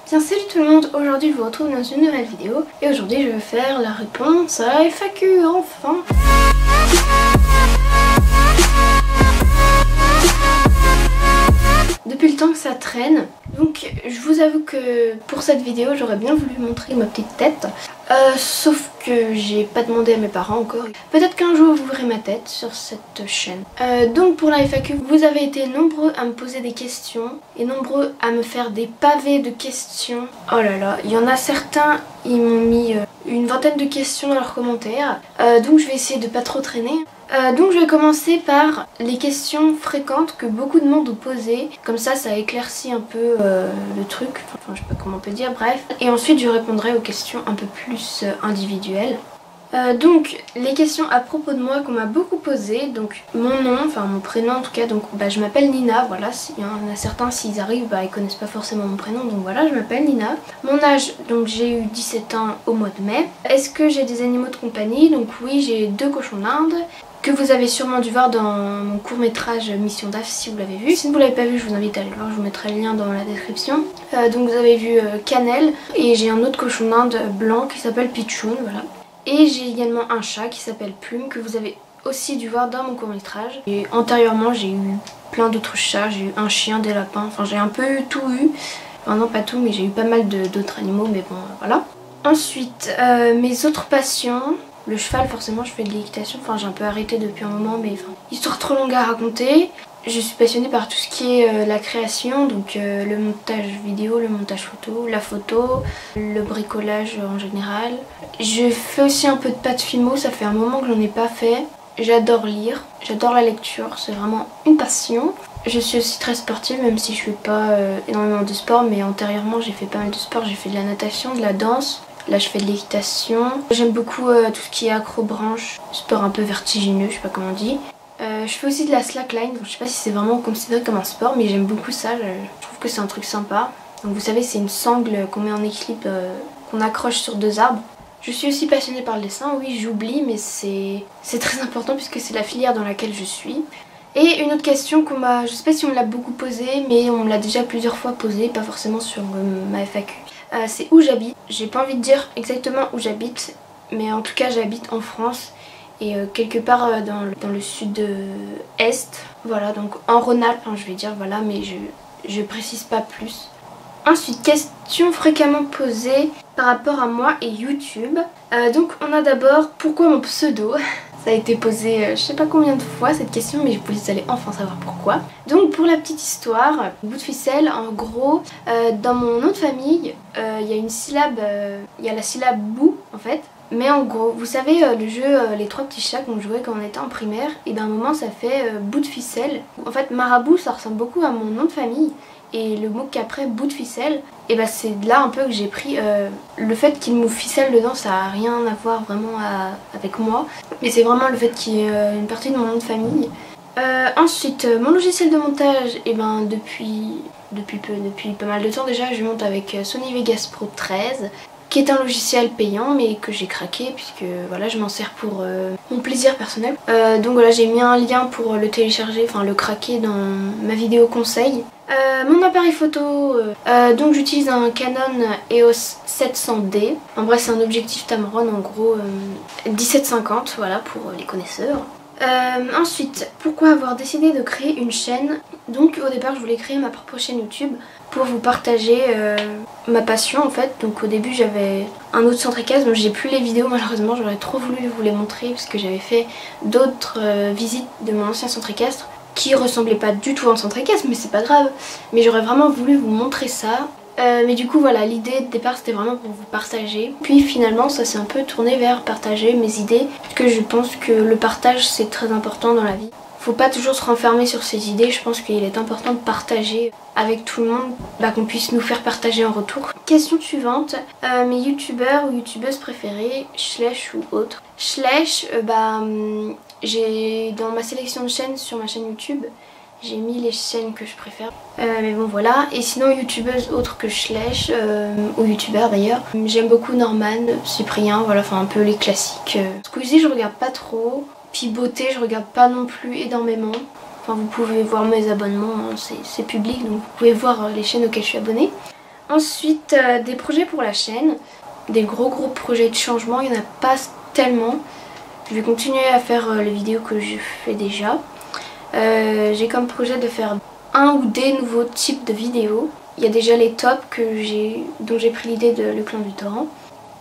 Bien, salut tout le monde, aujourd'hui je vous retrouve dans une nouvelle vidéo et aujourd'hui je vais faire la réponse à la FAQ, enfin. Depuis le temps que ça traîne, donc je vous avoue que pour cette vidéo j'aurais bien voulu montrer ma petite tête, sauf que j'ai pas demandé à mes parents encore. Peut-être qu'un jour vous verrez ma tête sur cette chaîne. Donc pour la FAQ, vous avez été nombreux à me poser des questions et nombreux à me faire des pavés de questions. Oh là là, il y en a certains, ils m'ont mis une vingtaine de questions dans leurs commentaires, donc je vais essayer de pas trop traîner. Donc je vais commencer par les questions fréquentes que beaucoup de monde ont posées. Comme ça éclaircit un peu le truc, enfin je sais pas comment on peut dire, bref. Et ensuite je répondrai aux questions un peu plus individuelles. Donc les questions à propos de moi qu'on m'a beaucoup posées, donc mon nom, enfin mon prénom en tout cas, donc je m'appelle Nina, voilà, il y en a certains s'ils arrivent, ils connaissent pas forcément mon prénom, donc voilà, je m'appelle Nina. Mon âge, donc j'ai eu 17 ans au mois de mai. Est-ce que j'ai des animaux de compagnie? Donc oui, j'ai 2 cochons d'Inde, que vous avez sûrement dû voir dans mon court métrage Mission DAF si vous l'avez vu. Si vous ne l'avez pas vu, je vous invite à aller le voir, je vous mettrai le lien dans la description. Donc vous avez vu Cannelle, et j'ai un autre cochon d'Inde blanc qui s'appelle Pichoun, voilà. Et j'ai également un chat qui s'appelle Plume, que vous avez aussi dû voir dans mon court métrage. Et antérieurement j'ai eu plein d'autres chats, j'ai eu un chien, des lapins, enfin j'ai un peu tout eu. Enfin non pas tout, mais j'ai eu pas mal d'autres animaux, mais bon voilà. Ensuite, mes autres passions. Le cheval, forcément je fais de l'équitation, enfin j'ai un peu arrêté depuis un moment, mais enfin, histoire trop longue à raconter. Je suis passionnée par tout ce qui est la création, donc le montage vidéo, le montage photo, la photo, le bricolage en général. Je fais aussi un peu de pâte fimo, ça fait un moment que j'en ai pas fait. J'adore lire, j'adore la lecture, c'est vraiment une passion. Je suis aussi très sportive, même si je fais pas énormément de sport, mais antérieurement j'ai fait pas mal de sport, j'ai fait de la natation, de la danse. Là je fais de l'équitation. J'aime beaucoup tout ce qui est acrobranche, sport un peu vertigineux, je sais pas comment on dit. Je fais aussi de la slackline, donc je sais pas si c'est vraiment considéré comme un sport, mais j'aime beaucoup ça, je trouve que c'est un truc sympa. Donc vous savez, c'est une sangle qu'on met en équilibre, qu'on accroche sur 2 arbres. Je suis aussi passionnée par le dessin, oui j'oublie, mais c'est très important puisque c'est la filière dans laquelle je suis. Et une autre question qu'on m'a, je sais pas si on me l'a beaucoup posée, mais on me l'a déjà plusieurs fois posée, pas forcément sur ma FAQ. C'est où j'habite. J'ai pas envie de dire exactement où j'habite, mais en tout cas j'habite en France et quelque part dans le sud-est, voilà, donc en Rhône-Alpes, hein, je vais dire, voilà, mais je précise pas plus. Ensuite, question fréquemment posée par rapport à moi et YouTube. Donc on a d'abord pourquoi mon pseudo. Ça a été posé je sais pas combien de fois cette question, mais vous allez enfin savoir pourquoi. Donc pour la petite histoire, bout de ficelle, en gros, dans mon nom de famille, il y a une syllabe, il y a la syllabe bout en fait. Mais en gros, vous savez le jeu Les 3 petits chats qu'on jouait quand on était en primaire, et d'un moment ça fait bout de ficelle. En fait marabout ça ressemble beaucoup à mon nom de famille. Et le mot qu'après, bout de ficelle, et c'est de là un peu que j'ai pris le fait qu'il me ficelle dedans, ça a rien à voir vraiment avec moi, mais c'est vraiment le fait qu'il y ait une partie de mon nom de famille. Ensuite, mon logiciel de montage, et depuis pas mal de temps déjà, je monte avec Sony Vegas Pro 13, qui est un logiciel payant mais que j'ai craqué puisque voilà, je m'en sers pour mon plaisir personnel. Donc voilà, j'ai mis un lien pour le télécharger, enfin le craquer dans ma vidéo conseil. Mon appareil photo, donc j'utilise un Canon EOS 700D. En bref, c'est un objectif Tamron, en gros 17-50, voilà, pour les connaisseurs. Ensuite, pourquoi avoir décidé de créer une chaîne? Donc au départ je voulais créer ma propre chaîne YouTube pour vous partager ma passion en fait. Donc au début j'avais un autre Centricast, donc j'ai plus les vidéos malheureusement, j'aurais trop voulu vous les montrer parce que j'avais fait d'autres visites de mon ancien Centricast qui ressemblait pas du tout à un Centricast, mais c'est pas grave. Mais j'aurais vraiment voulu vous montrer ça. Mais du coup voilà, l'idée de départ c'était vraiment pour vous partager. Puis finalement ça s'est un peu tourné vers partager mes idées, parce que je pense que le partage c'est très important dans la vie. Faut pas toujours se renfermer sur ses idées, je pense qu'il est important de partager avec tout le monde, qu'on puisse nous faire partager en retour. Question suivante, mes youtubeurs ou youtubeuses préférées, Schleich ou autres. Schleich, j'ai dans ma sélection de chaînes sur ma chaîne YouTube, j'ai mis les chaînes que je préfère. Mais bon voilà, et sinon youtubeuse autre que Schleich, ou youtubeur d'ailleurs, j'aime beaucoup Norman, Cyprien, voilà, enfin un peu les classiques. Squeezie je regarde pas trop, puis Beauté je regarde pas non plus énormément. Enfin vous pouvez voir mes abonnements, hein, c'est public, donc vous pouvez voir les chaînes auxquelles je suis abonnée. Ensuite, des projets pour la chaîne. Des gros projets de changement, il n'y en a pas tellement. Je vais continuer à faire les vidéos que je fais déjà. J'ai comme projet de faire un ou des nouveaux types de vidéos. Il y a déjà les tops dont j'ai pris l'idée de Le Clan du Torrent.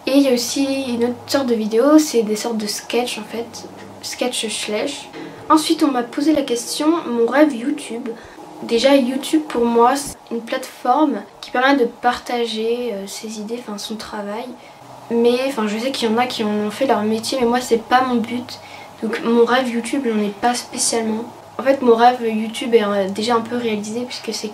Et il y a aussi une autre sorte de vidéo, c'est des sortes de sketch en fait. Sketch slash. Ensuite on m'a posé la question, mon rêve YouTube. Déjà YouTube pour moi c'est une plateforme qui permet de partager ses idées, enfin son travail. Mais enfin je sais qu'il y en a qui en ont fait leur métier mais moi c'est pas mon but. Donc mon rêve YouTube j'en ai pas spécialement. En fait mon rêve YouTube est déjà un peu réalisé puisque c'est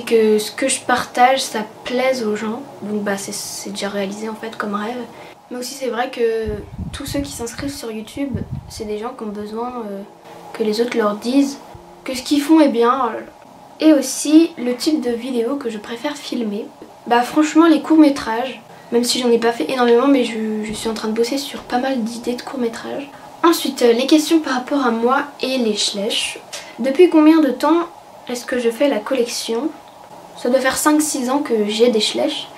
que ce que je partage ça plaise aux gens. Donc bah c'est déjà réalisé en fait comme rêve. Mais aussi c'est vrai que tous ceux qui s'inscrivent sur YouTube c'est des gens qui ont besoin que les autres leur disent que ce qu'ils font est bien. Et aussi le type de vidéo que je préfère filmer. Bah franchement les courts-métrages, même si j'en ai pas fait énormément mais je suis en train de bosser sur pas mal d'idées de courts-métrages. Ensuite les questions par rapport à moi et les schleches. Depuis combien de temps est-ce que je fais la collection? Ça doit faire 5-6 ans que j'ai des schleches,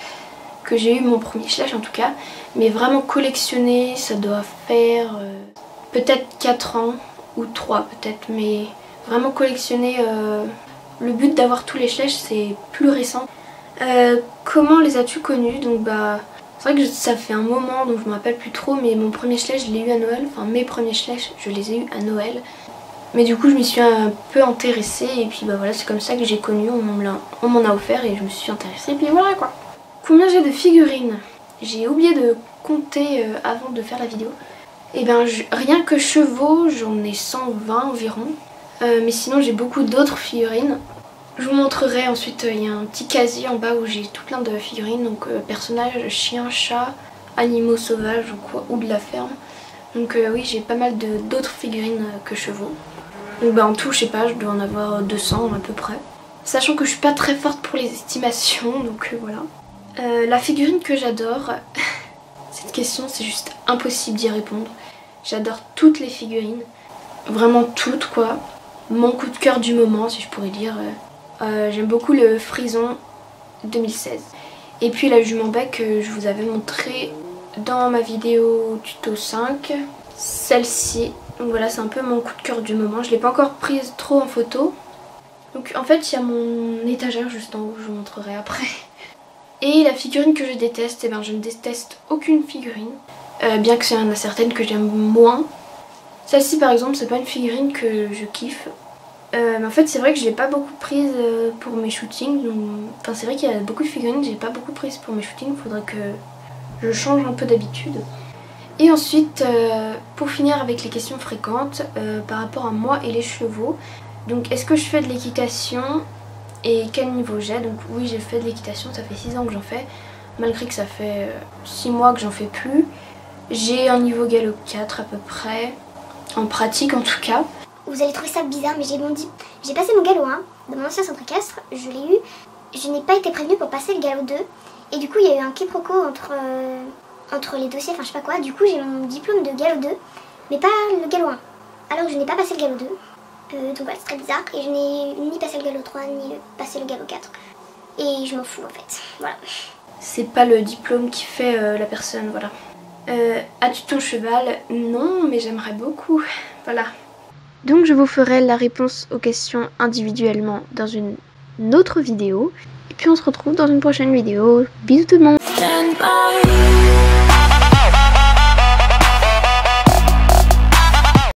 que j'ai eu mon premier schleche en tout cas. Mais vraiment collectionner ça doit faire peut-être 4 ans ou 3 peut-être. Mais vraiment collectionner, le but d'avoir tous les schleches c'est plus récent. Comment les as-tu connus? Donc bah c'est vrai que ça fait un moment donc je me rappelle plus trop, mais mon premier schleche je l'ai eu à Noël, enfin mes premiers schleches je les ai eu à Noël. Mais du coup je m'y suis un peu intéressée et puis bah voilà c'est comme ça que j'ai connu, on m'en a offert et je me suis intéressée et puis voilà quoi. Combien j'ai de figurines? J'ai oublié de compter avant de faire la vidéo. Et ben rien que chevaux j'en ai 120 environ. Mais sinon j'ai beaucoup d'autres figurines. Je vous montrerai ensuite, il y a un petit casier en bas où j'ai tout plein de figurines, donc personnages, chiens, chats, animaux sauvages ou de la ferme. Donc oui j'ai pas mal d'autres figurines que chevaux. Donc bah en tout je sais pas, je dois en avoir 200 à peu près. Sachant que je suis pas très forte pour les estimations, donc voilà. La figurine que j'adore, cette question c'est juste impossible d'y répondre. J'adore toutes les figurines, vraiment toutes quoi. Mon coup de cœur du moment si je pourrais dire. J'aime beaucoup le Frison 2016. Et puis la jument bec que je vous avais montré dans ma vidéo tuto 5. Celle-ci. Donc voilà c'est un peu mon coup de cœur du moment. Je l'ai pas encore prise trop en photo. Donc en fait il y a mon étagère juste en haut, je vous montrerai après. Et la figurine que je déteste, eh ben, je ne déteste aucune figurine. Bien que il y en a certaines que j'aime moins. Celle-ci par exemple c'est pas une figurine que je kiffe. Mais en fait c'est vrai que je l'ai pas beaucoup prise pour mes shootings. Donc... Enfin c'est vrai qu'il y a beaucoup de figurines que j'ai pas beaucoup prises pour mes shootings. Il faudrait que je change un peu d'habitude. Et ensuite pour finir avec les questions fréquentes par rapport à moi et les chevaux. Donc est-ce que je fais de l'équitation et quel niveau j'ai? Donc oui j'ai fait de l'équitation, ça fait 6 ans que j'en fais. Malgré que ça fait 6 mois que j'en fais plus. J'ai un niveau galop 4 à peu près. En pratique en tout cas. Vous allez trouver ça bizarre mais j'ai passé mon galop 1 dans mon ancien centre équestre, je l'ai eu. Je n'ai pas été prévenue pour passer le galop 2. Et du coup il y a eu un quiproquo entre les dossiers, enfin je sais pas quoi. Du coup j'ai mon diplôme de galop 2 mais pas le galop 1. Alors je n'ai pas passé le galop 2. Donc voilà c'est très bizarre. Et je n'ai ni passé le galop 3 ni passé le galop 4. Et je m'en fous en fait, voilà. C'est pas le diplôme qui fait la personne, voilà. As-tu ton cheval? Non mais j'aimerais beaucoup, voilà. Donc je vous ferai la réponse aux questions individuellement dans une autre vidéo. Et puis on se retrouve dans une prochaine vidéo. Bisous tout le monde.